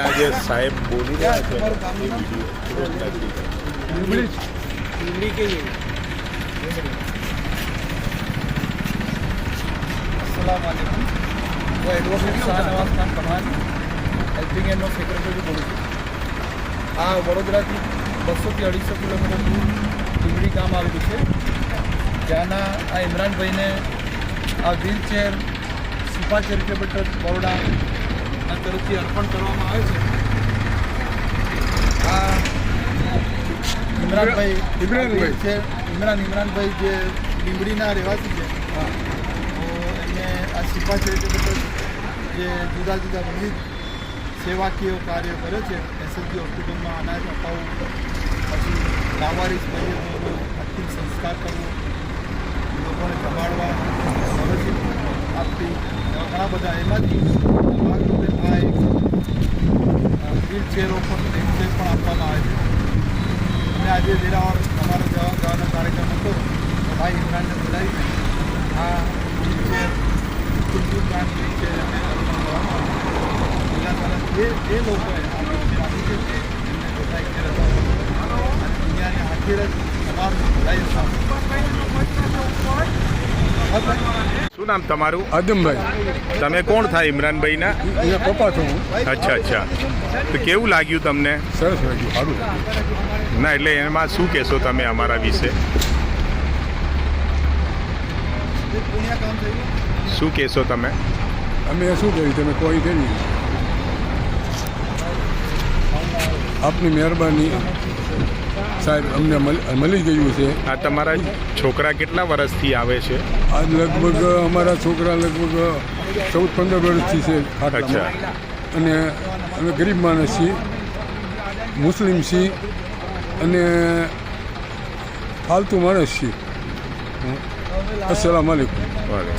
આજે સાહેબ બોલી રહ્યા છે એ વિડીયો તુરંત નાખી દો. अस्सलामुअलैकुम. वो एडवोकेट शाहनवाज खान पठान હેલ્પિંગ એન્ડનો સેક્રેટરી બોલું છું. આ વડોદરાથી 200 થી 250 કિલોમીટર દૂર ડુંગળી ગામ આવેલું છે, જ્યાંના આ ઇમરાનભાઈને આ વ્હીલચેર સિપા ચેરિટેબલ ટ્રસ્ટ બરોડાના તરફથી અર્પણ કરવામાં આવે છે. આ ઇમરાનભાઈ જે લીંબડીના રહેવાસી છે, એમને આ સિપા ચેરિટેબલ ટ્રસ્ટ જે જુદા જુદા વિવિધ સેવાકીય કાર્ય કરે છે. એસએસજી હોસ્પિટલમાં અનાજ અપાવવું, પછી લાવારીસ ભાઈઓનો અંતિમ સંસ્કાર કરવો, લોકોને જમાડવા, સ્કોલરશીપ આપવી, એવા ઘણા બધા. એમાંથી ભાગરૂપે આ એક વ્હીલચેરો પણ વ્હીલચેર પણ આપવામાં આવે છે. અને આજે વેરાવળ અમારો જવાનો કાર્યક્રમ હતો, તો ભાઈ ઇમરાનને બોલાવીને આ વ્હીલચેર કુલદીપ બ્રાન્ડ વ્હીલચેર એમને અર્પણ કરવામાં આવ્યું. એ લોકોએ આ વ્હીલચેર આપી છે, એમને બધા એક હતા અને દુનિયાની આખીર જ તમારું ભલાઈ શું નામ તમારું? આદમભાઈ. તમે કોણ થાય ઇમરાનભાઈના? એના પપ્પા છું હું. અચ્છા. તો કેવું લાગ્યું તમને? સરસ લાગ્યું, સારું લાગ્યું. ના એટલે એમાં શું કહેશો તમે અમારા વિશે? પુણ્ય કામ થયું. શું કહેશો તમે? અમે શું કહ્યું, તમે કોઈ કે નહીં. આપની મહેરબાની સાહેબ, અમને મળી ગયું છે. આ તમારા છોકરા કેટલા વર્ષથી આવે છે? આજ લગભગ અમારા છોકરા લગભગ 14-15 વર્ષથી છે અચ્છા. અને અમે ગરીબ માણસ છીએ, મુસ્લિમ છીએ અને ફાલતુ માણસ છીએ. અસલામ વાલેકુમ. બરાબર.